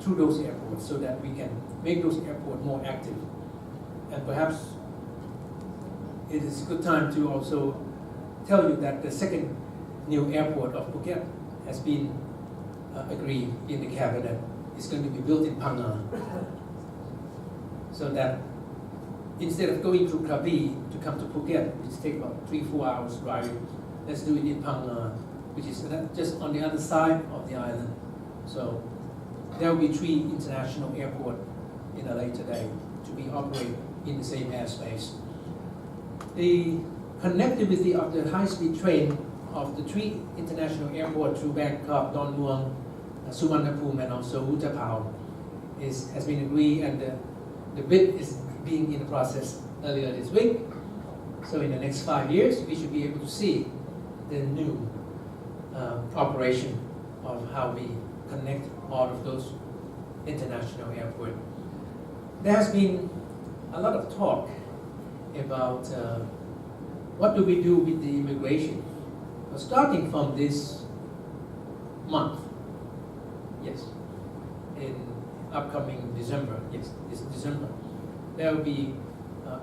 through those airports so that we can make those airports more active. And perhaps it is a good time to also tell you that the second new airport of Phuket has been agreed in the cabinet. It's going to be built in Phang Nga. So that instead of going through Krabi to come to Phuket, which takes about 3-4 hours driving, let's do it in Phang Nga, which is just on the other side of the island. So there will be 3 international airports in LA today to be operated in the same airspace. The connectivity of the high-speed train of the 3 international airports through Bangkok, Don Mueang, Suvarnabhumi, and also Utapao has been agreed, and the bid is being in the process earlier this week. So in the next 5 years, we should be able to see the new operation of how we connect all of those international airports. There has been a lot of talk about what do we do with the immigration. Starting from this month, yes, in upcoming December, yes, this December, there will be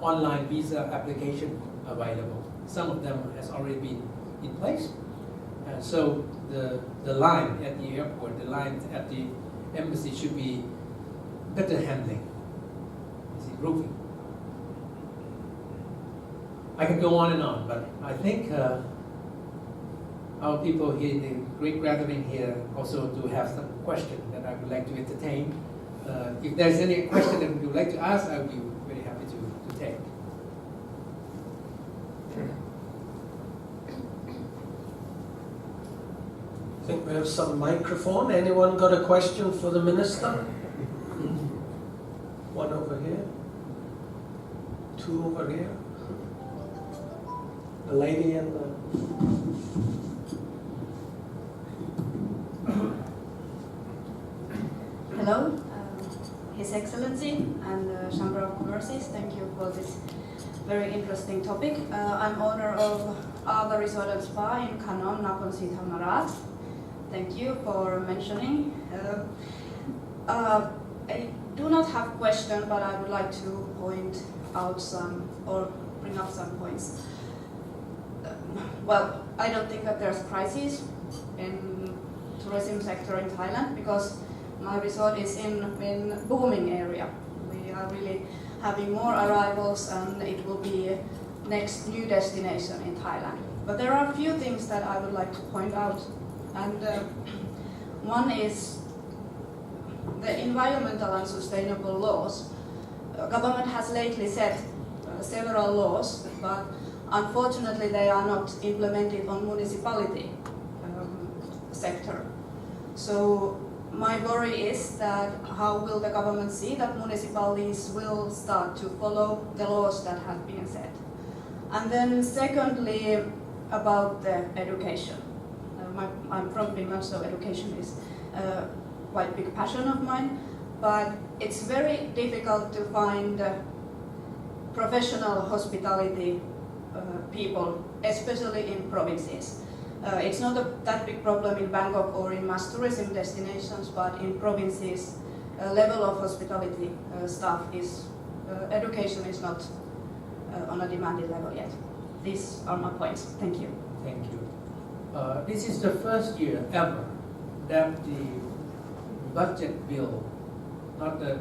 online visa application available. Some of them has already been in place. So the line at the airport, the line at the embassy should be better handling. It's improving. I can go on and on, but I think our people here in the great gathering here also do have some questions that I would like to entertain. If there's any question that you would like to ask, I will be very happy to take. I think we have some microphone. Anyone got a question for the minister? One over here. 2 over here. The lady in the... Hello, His Excellency and Chamber of Commerce. Thank you for this very interesting topic. I'm owner of Aga Resort and Spa in Khanom, Nakhon Si Thammarat. Thank you for mentioning. I do not have a question, but I would like to point out some or bring up some points. Well, I don't think that there's crisis in tourism sector in Thailand because my resort is in booming area. We are really having more arrivals and it will be next new destination in Thailand. But there are a few things that I would like to point out. And one is the environmental and sustainable laws. Government has lately set several laws, but unfortunately they are not implemented on municipality sector. So my worry is that how will the government see that municipalities will start to follow the laws that have been set. And then secondly, about the education. I'm from Finland, so education is quite a big passion of mine, but it's very difficult to find professional hospitality people, especially in provinces. It's not that big problem in Bangkok or in mass tourism destinations, but in provinces, level of hospitality staff is, education is not on a demanded level yet. These are my points. Thank you. Thank you. This is the first year ever that the budget bill, not the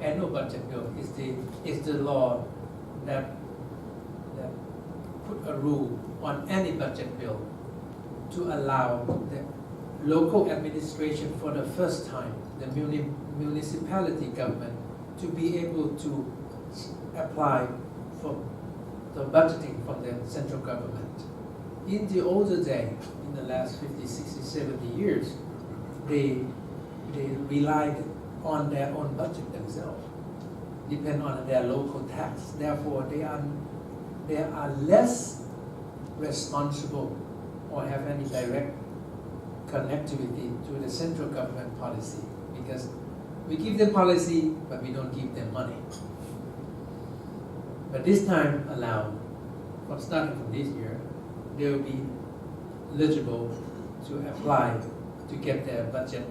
annual budget bill, is the law that put a rule on any budget bill to allow the local administration for the first time, the municipality government, to be able to apply for the budgeting from the central government. In the older day, in the last 50, 60, 70 years, they relied on their own budget themselves, depend on their local tax. Therefore, they are less responsible or have any direct connectivity to the central government policy, because we give them policy, but we don't give them money. But this time allowed, from starting from this year, they will be eligible to apply to get their budget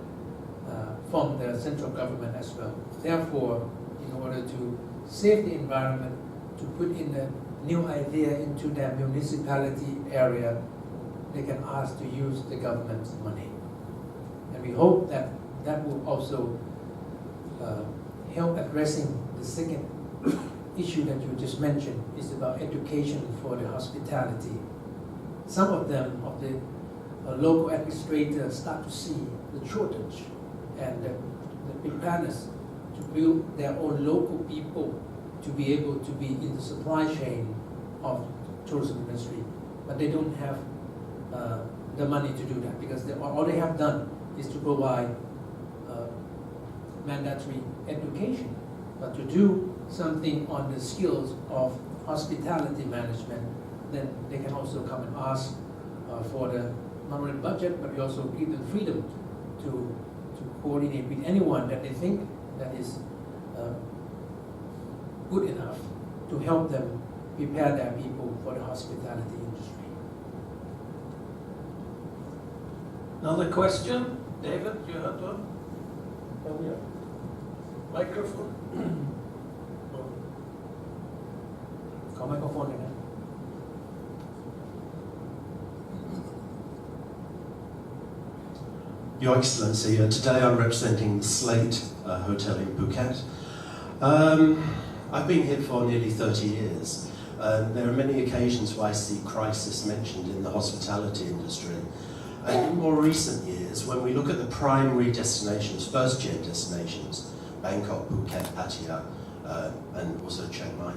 from the central government as well. Therefore, in order to save the environment, to put in a new idea into their municipality area, they can ask to use the government's money. And we hope that that will also help addressing the second issue that you just mentioned, is about education for the hospitality. Some of them, of the local administrators, start to see the shortage and the preparedness to build their own local people to be able to be in the supply chain of tourism industry, but they don't have the money to do that, because all they have done is to provide mandatory education. But to do something on the skills of hospitality management, then they can also come and ask for the not only budget, but we also give them freedom to coordinate with anyone that they think that is good enough to help them prepare their people for the hospitality industry. Another question? David, you had one? Oh, yeah. Microphone? Có microphone này nè. Your Excellency, today I'm representing the Slate Hotel in Phuket. I've been here for nearly 30 years. There are many occasions where I see crisis mentioned in the hospitality industry. And in more recent years, when we look at the primary destinations, first-gen destinations, Bangkok, Phuket, Pattaya, and also Chiang Mai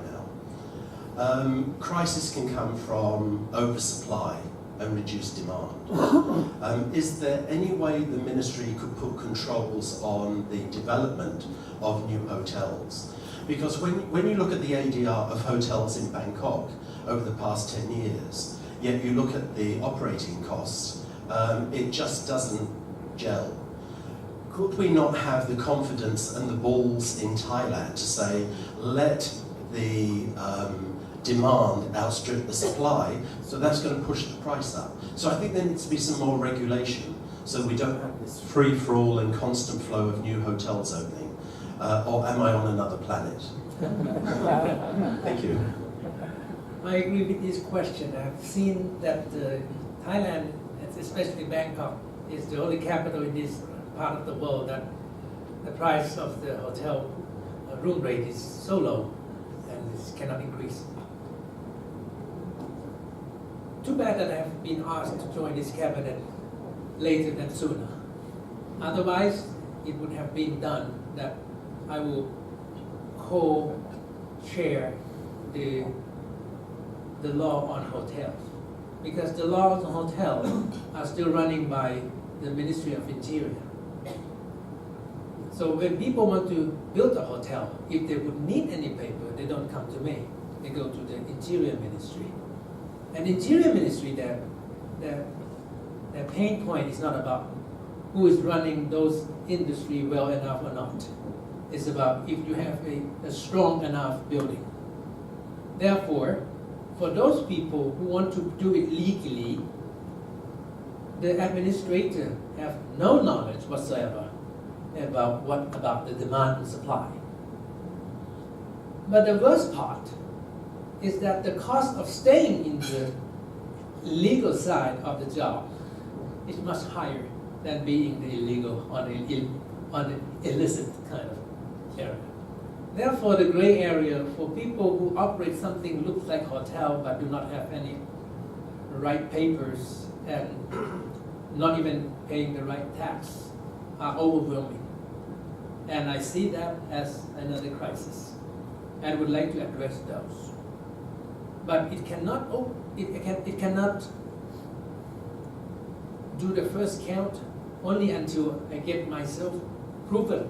now, crisis can come from oversupply and reduced demand. Is there any way the ministry could put controls on the development of new hotels? Because when you look at the ADR of hotels in Bangkok over the past 10 years, yet you look at the operating costs, it just doesn't gel. Could we not have the confidence and the balls in Thailand to say, let the demand outstrip the supply, so that's going to push the price up? So I think there needs to be some more regulation so we don't have this free-for-all and constant flow of new hotels opening. Or am I on another planet? Thank you. I agree with this question. I've seen that Thailand, especially Bangkok, is the only capital in this part of the world that the price of the hotel room rate is so low and it cannot increase. Too bad that I have been asked to join this cabinet later than sooner. Otherwise, it would have been done that I will co-chair the law on hotels, because the laws on hotels are still running by the Ministry of Interior. So when people want to build a hotel, if they would need any paper, they don't come to me. They go to the Interior Ministry. And Interior Ministry, their pain point is not about who is running those industry well enough or not. It's about if you have a strong enough building. Therefore, for those people who want to do it legally, the administrator have no knowledge whatsoever about the demand and supply. But the worst part is that the cost of staying in the legal side of the job is much higher than being the illegal on the illicit kind of area. Therefore, the gray area for people who operate something looks like hotel but do not have any right papers and not even paying the right tax are overwhelming. And I see that as another crisis and would like to address those. But it cannot do the first count only until I get myself proven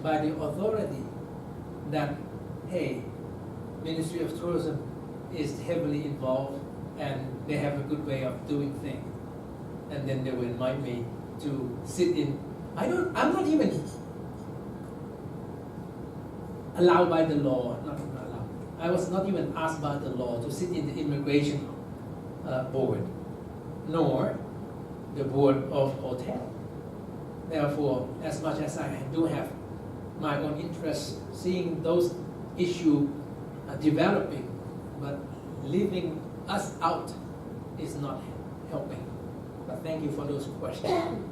by the authority that, hey, Ministry of Tourism is heavily involved and they have a good way of doing things. And then they will invite me to sit in. I'm not even allowed by the law, not allowed. I was not even asked by the law to sit in the immigration board, nor the board of hotel. Therefore, as much as I do have my own interest, seeing those issues developing, but leaving us out is not helping. But thank you for those questions.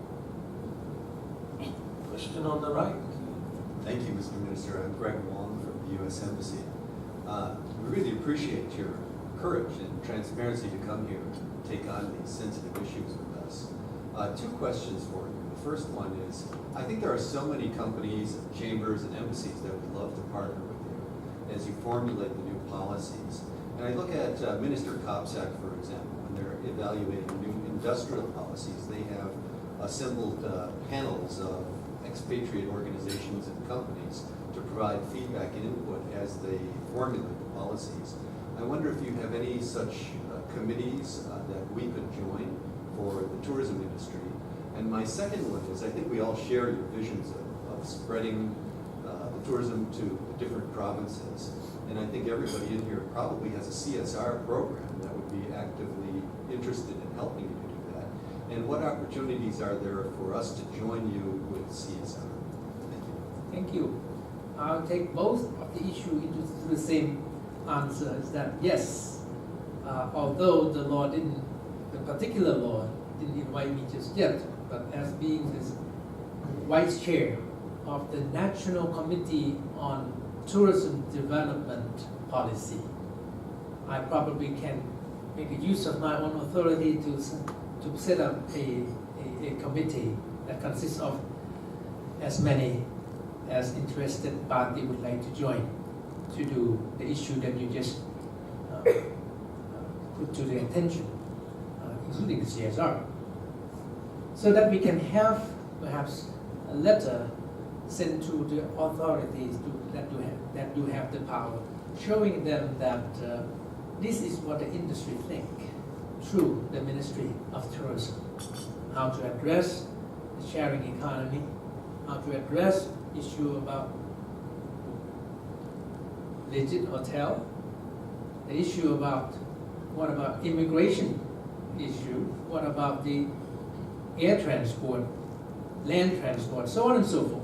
Question on the right. Thank you, Mr. Minister. I'm Greg Wong from the U.S. Embassy. We really appreciate your courage and transparency to come here and take on these sensitive issues with us. Two questions for you. The first one is, I think there are so many companies, chambers, and embassies that would love to partner with you as you formulate the new policies. And I look at Minister Kopsak, for example, when they're evaluating new industrial policies, they have assembled panels of expatriate organizations and companies to provide feedback and input as they formulate the policies. I wonder if you have any such committees that we could join for the tourism industry. And my second one is, I think we all share your visions of spreading the tourism to the different provinces. And I think everybody in here probably has a CSR program that would be actively interested in helping you to do that. And what opportunities are there for us to join you with CSR? Thank you. Thank you. I'll take both of the issue into the same answer, is that yes, although the particular law didn't invite me just yet, but as being this vice chair of the National Committee on Tourism Development Policy, I probably can make use of my own authority to set up a committee that consists of as many as interested parties would like to join to do the issue that you just put to the attention, including the CSR, so that we can have perhaps a letter sent to the authorities that do have the power, showing them that this is what the industry think through the Ministry of Tourism, how to address the sharing economy, how to address issue about legit hotel, the issue about what about immigration issue, what about the air transport, land transport, so on and so forth.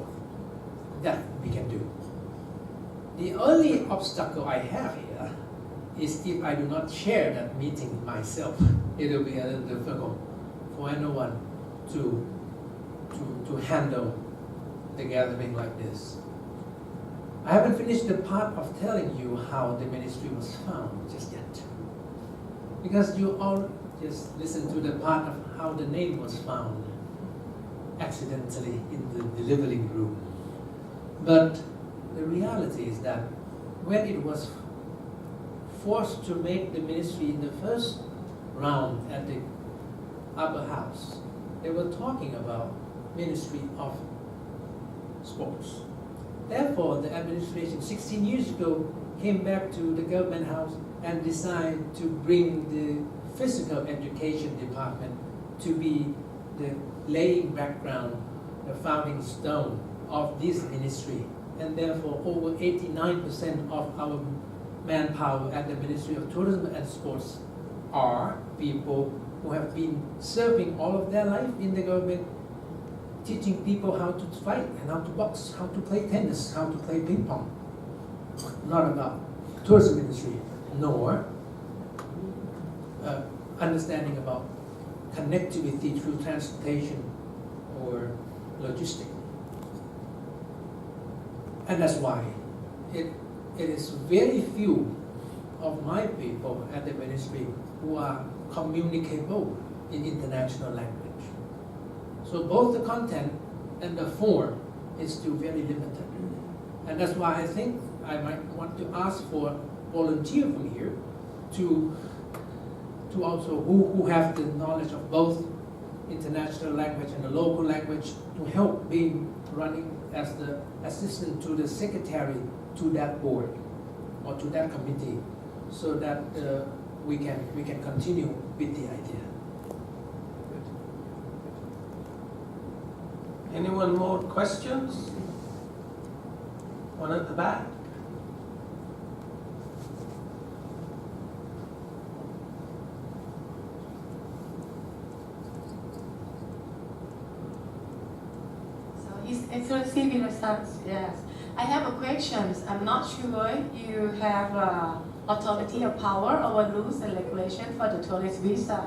That we can do. The only obstacle I have here is if I do not share that meeting myself, it will be a little difficult for anyone to handle the gathering like this. I haven't finished the part of telling you how the ministry was found just yet, because you all just listened to the part of how the name was found accidentally in the living room. But the reality is that when it was forced to make the ministry in the first round at the upper house, they were talking about Ministry of Sports. Therefore, the administration 16 years ago came back to the government house and decided to bring the physical education department to be the laying background, the founding stone of this ministry. And therefore, over 89% of our manpower at the Ministry of Tourism and Sports are people who have been serving all of their life in the government, teaching people how to fight and how to box, how to play tennis, how to play ping pong. Not about tourism industry, nor understanding about connectivity through transportation or logistics. And that's why it is very few of my people at the ministry who are communicable in international language. So both the content and the form is still very limited. And that's why I think I might want to ask for volunteer from here to also who have the knowledge of both international language and the local language to help being running as the assistant to the secretary to that board or to that committee, so that we can continue with the idea. Anyone more questions? One at the back. exclusive innocence, yes. I have a question. I'm not sure you have authority or power over rules and regulation for the tourist visa.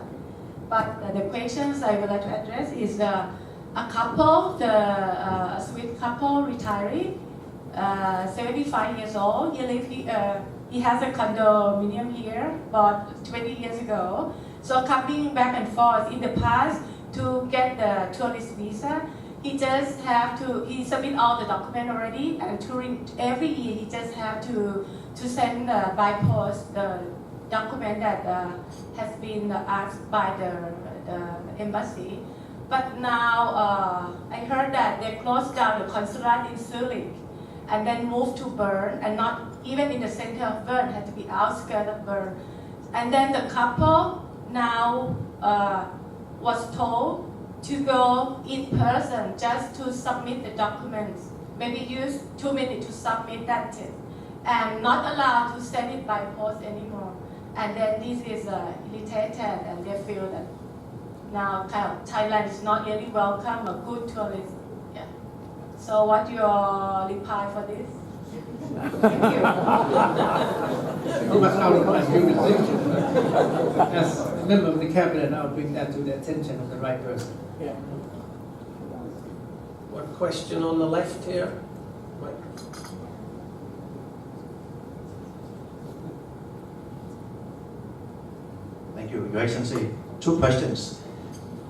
But the questions I would like to address is a couple, a Swiss couple, retiree, 75 years old. He has a condominium here, bought 20 years ago. So coming back and forth in the past to get the tourist visa, he just have to, he submit all the document already, and every year he just have to send by post the document that has been asked by the embassy. But now I heard that they closed down the consulate in Zurich and then moved to Bern, and not even in the center of Bern, had to be outskirts of Bern. And then the couple now was told to go in person just to submit the documents, maybe use 2 minutes to submit that, and not allowed to send it by post anymore. And then this is irritated, and they feel that now kind of Thailand is not really welcome a good tourist. Yeah. So what your reply for this? Thank you. You must out of my jurisdiction. As a member of the cabinet, I'll bring that to the attention of the right person. Yeah. One question on the left here. Thank you, Your Excellency. 2 questions.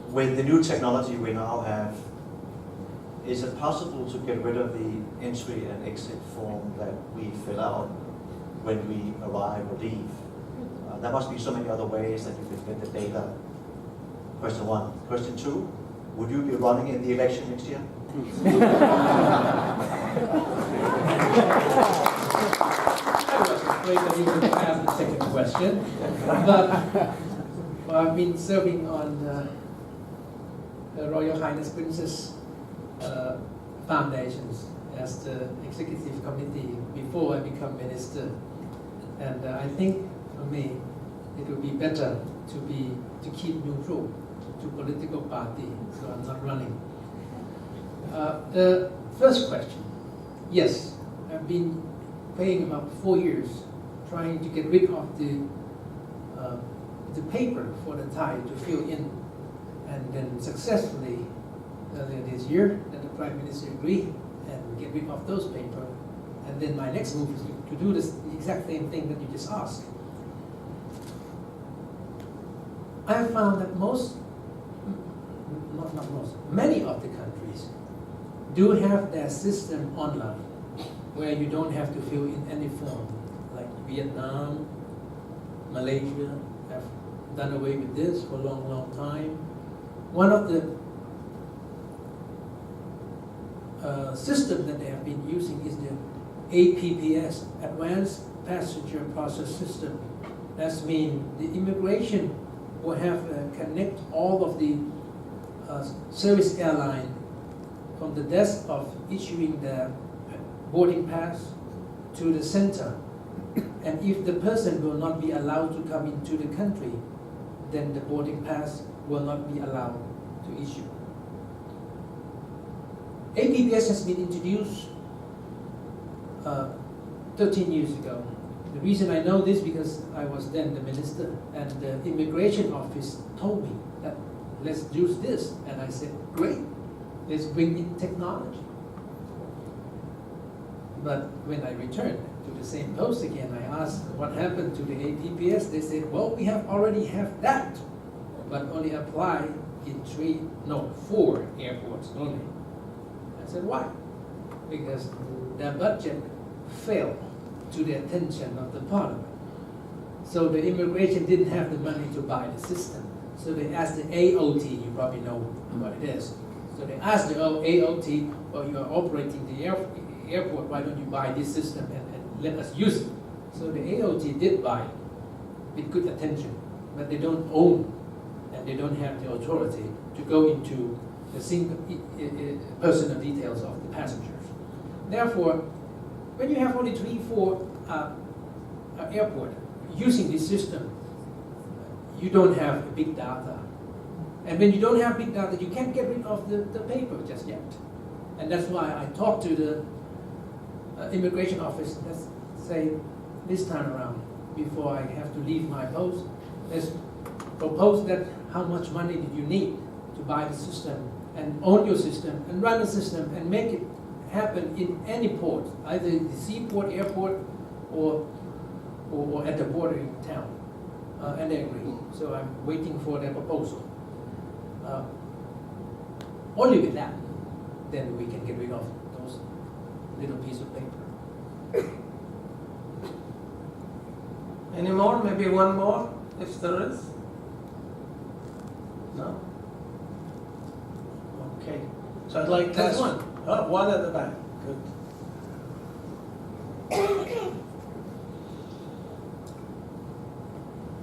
With the new technology we now have, is it possible to get rid of the entry and exit form that we fill out when we arrive or leave? There must be so many other ways that you can get the data. Question 1. Question 2, would you be running in the election next year? I was afraid that you would ask the second question, but I've been serving on the Royal Highness Princess Foundations as the executive committee before I become minister, and I think for me it would be better to keep neutral to political party, so I'm not running. The first question, yes, I've been paying about 4 years trying to get rid of the paper for the Thai to fill in, and then successfully earlier this year that the Prime Minister agreed and get rid of those papers. And then my next move is to do the exact same thing that you just asked. I have found that many of the countries do have their system online, where you don't have to fill in any form, like Vietnam, Malaysia have done away with this for a long, long time. One of the system that they have been using is the APPS, Advanced Passenger Process System. That means the immigration will have connect all of the service airline from the desk of issuing the boarding pass to the center. And if the person will not be allowed to come into the country, then the boarding pass will not be allowed to issue. APPS has been introduced 13 years ago. The reason I know this because I was then the minister, and the immigration office told me that let's use this, and I said great, let's bring in technology. But when I returned to the same post again, I asked what happened to the APPS. They said, well, we already have that, but only apply in 4 airports only. I said, why? Because their budget fell to the attention of the parliament. So the immigration didn't have the money to buy the system. So they asked the AOT, you probably know what it is. So they asked the AOT, well, you are operating the airport, why don't you buy this system and let us use it? So the AOT did buy it with good attention, but they don't own and they don't have the authority to go into the single personal details of the passengers. Therefore, when you have only 3-4 airports using this system, you don't have big data. And when you don't have big data, you can't get rid of the paper just yet. And that's why I talked to the immigration office, let's say this time around, before I have to leave my post. Let's propose that how much money did you need to buy the system and own your system and run the system and make it happen in any port, either the seaport, airport, or at the bordering town. And they agree. So I'm waiting for their proposal. Only with that, then we can get rid of those little piece of paper. Any more? Maybe one more, if there is? No? Okay. So I'd like to That's ask... one. Oh, one at the back. Good.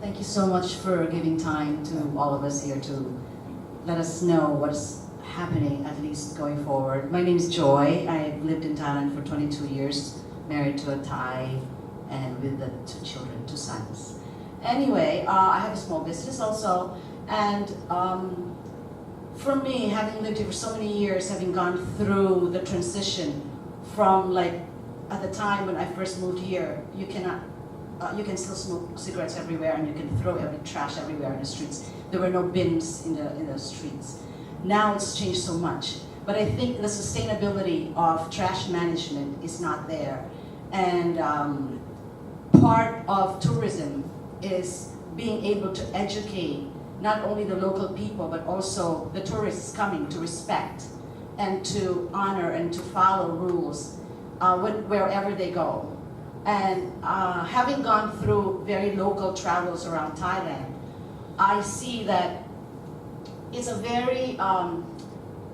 Thank you so much for giving time to all of us here to let us know what's happening, at least going forward. My name is Joy. I've lived in Thailand for 22 years, married to a Thai, and with the 2 children, 2 sons. Anyway, I have a small business also, and for me, having lived here for so many years, having gone through the transition from, like, at the time when I first moved here, you can still smoke cigarettes everywhere, and you can throw every trash everywhere in the streets. There were no bins in the streets. Now it's changed so much. But I think the sustainability of trash management is not there. And part of tourism is being able to educate not only the local people, but also the tourists coming to respect and to honor and to follow rules wherever they go. And having gone through very local travels around Thailand, I see that it's a very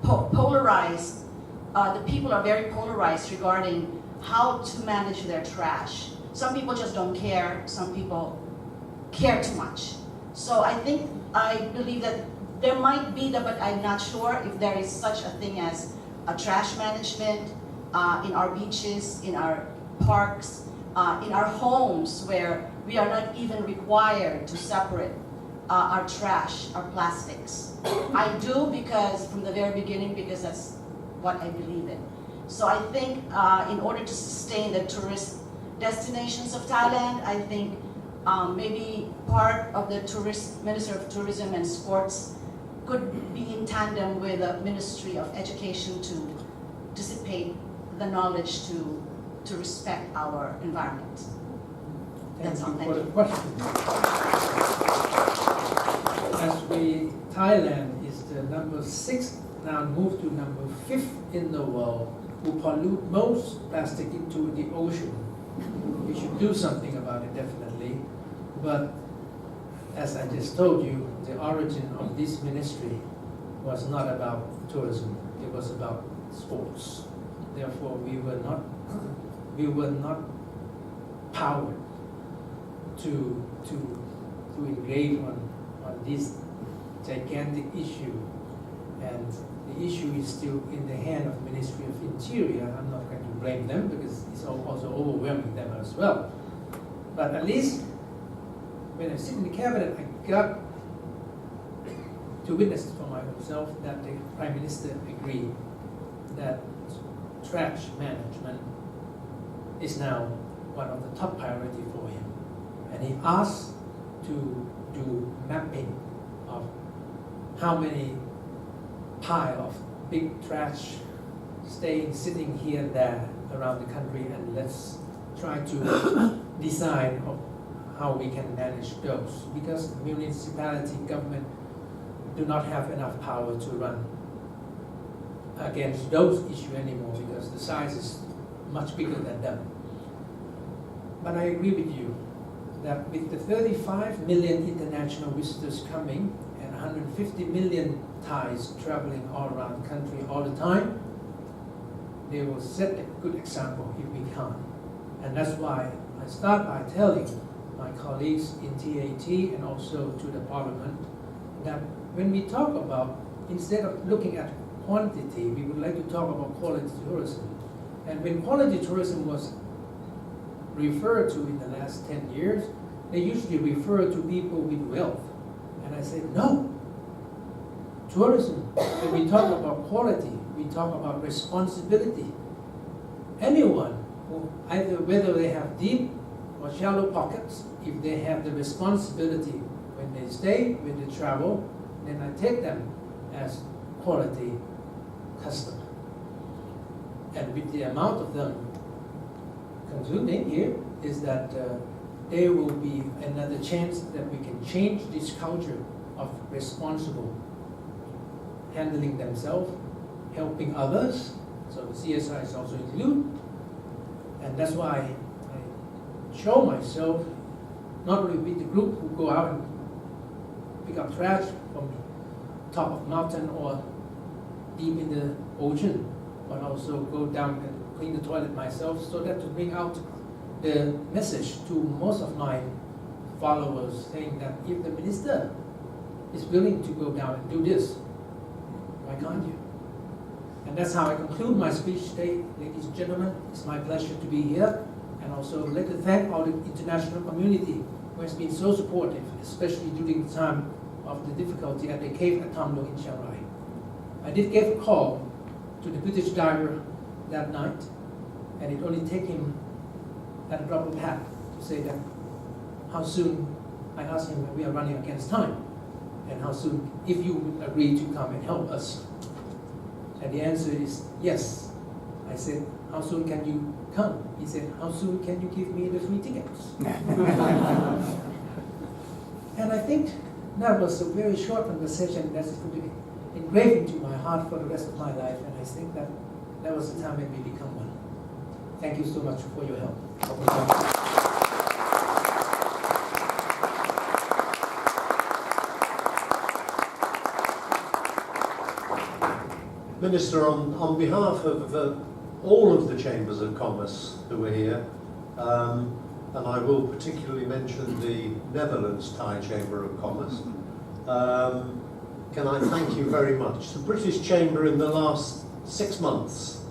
polarized, the people are very polarized regarding how to manage their trash. Some people just don't care, some people care too much. So I believe that there might be, but I'm not sure if there is such a thing as a trash management in our beaches, in our parks, in our homes, where we are not even required to separate our trash, our plastics. I do because from the very beginning, because that's what I believe in. So I think in order to sustain the tourist destinations of Thailand, I think maybe part of the Minister of Tourism and Sports could be in tandem with the Ministry of Education to dissipate the knowledge to respect our environment. That's all. Thank you for the question. Thailand is the number 6, now moved to number 5th in the world, who pollute most plastic into the ocean. We should do something about it, definitely. But as I just told you, the origin of this ministry was not about tourism, it was about sports. Therefore, we were not powered to engage on this gigantic issue. And the issue is still in the hand of Ministry of Interior. I'm not going to blame them because it's also overwhelming them as well. But at least when I sit in the cabinet, I got to witness for myself that the Prime Minister agreed that trash management is now one of the top priority for him. And he asked to do mapping of how many pile of big trash sitting here and there around the country, and let's try to decide how we can manage those, because municipality government do not have enough power to run against those issues anymore, because the size is much bigger than them. But I agree with you that with the 35 million international visitors coming and 150 million Thais traveling all around the country all the time, they will set a good example if we can. And that's why I start by telling my colleagues in TAT and also to the Parliament that when we talk about, instead of looking at quantity, we would like to talk about quality tourism. And when quality tourism was referred to in the last 10 years, they usually refer to people with wealth. And I said, no. Tourism, when we talk about quality, we talk about responsibility. Anyone, either whether they have deep or shallow pockets, if they have the responsibility when they stay, when they travel, then I take them as quality customer. And with the amount of them concluding here is that there will be another chance that we can change this culture of responsible handling themselves, helping others. So the CSR is also included. And that's why I show myself not only with the group who go out and pick up trash from the top of mountain or deep in the ocean, but also go down and clean the toilet myself, so that to bring out the message to most of my followers saying that if the minister is willing to go down and do this, why can't you? And that's how I conclude my speech today, ladies and gentlemen. It's my pleasure to be here, and also I'd like to thank all the international community who has been so supportive, especially during the time of the difficulty at the cave at Tam Lo in Chiang Rai. I did give a call to the British diver that night, and it only took him at a drop of a hat to say that how soon, I asked him when we are running against time, and how soon, if you would agree to come and help us. And the answer is yes. I said, how soon can you come? He said, how soon can you give me the free tickets? And I think that was a very short conversation that's going to be engraved into my heart for the rest of my life, and I think that that was the time when we become one. Thank you so much for your help. Minister, on behalf of all of the Chambers of Commerce who are here, and I will particularly mention the Netherlands Thai Chamber of Commerce, can I thank you very much. The British Chamber in the last 6 months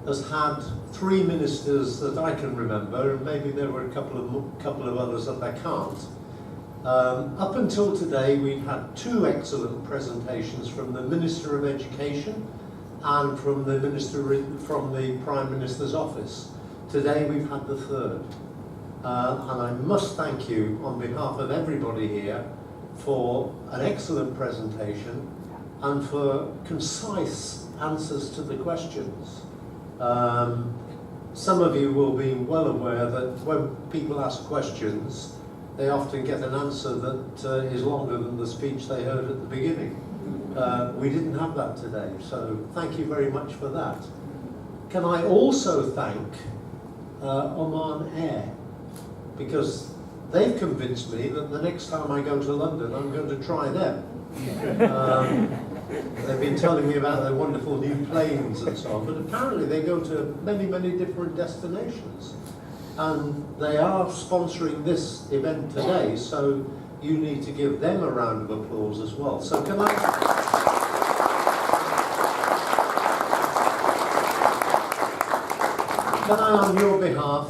has had 3 ministers that I can remember, and maybe there were a couple of others that I can't. Up until today, we've had 2 excellent presentations from the Minister of Education and from the Prime Minister's office. Today we've had the 3rd. And I must thank you on behalf of everybody here for an excellent presentation and for concise answers to the questions. Some of you will be well aware that when people ask questions, they often get an answer that is longer than the speech they heard at the beginning. We didn't have that today, so thank you very much for that. Can I also thank Oman Air, because they've convinced me that the next time I go to London, I'm going to try them. They've been telling me about their wonderful new planes and so on, but apparently they go to many, many different destinations. And they are sponsoring this event today, so you need to give them a round of applause as well. So can I on your behalf,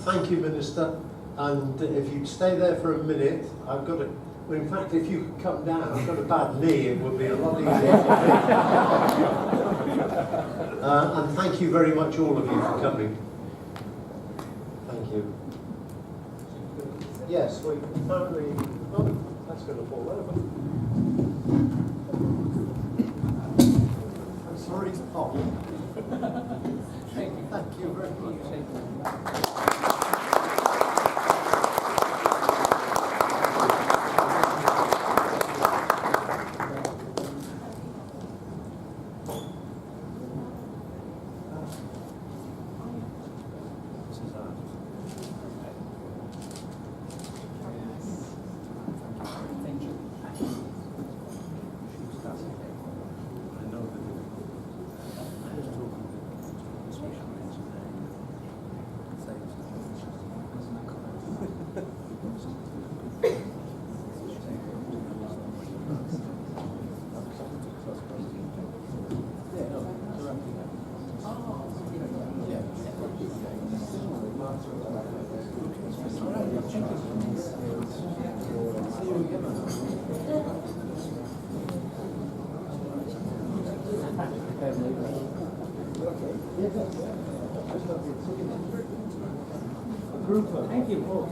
thank you, Minister, and if you'd stay there for a minute, I've got a, well, in fact, if you could come down, I've got a bad knee, it would be a lot easier for me. And thank you very much, all of you, for coming. Thank you. Yes, we apparently, oh, that's going to fall over. I'm sorry to pop. Thank you very much. Family. Thank you both.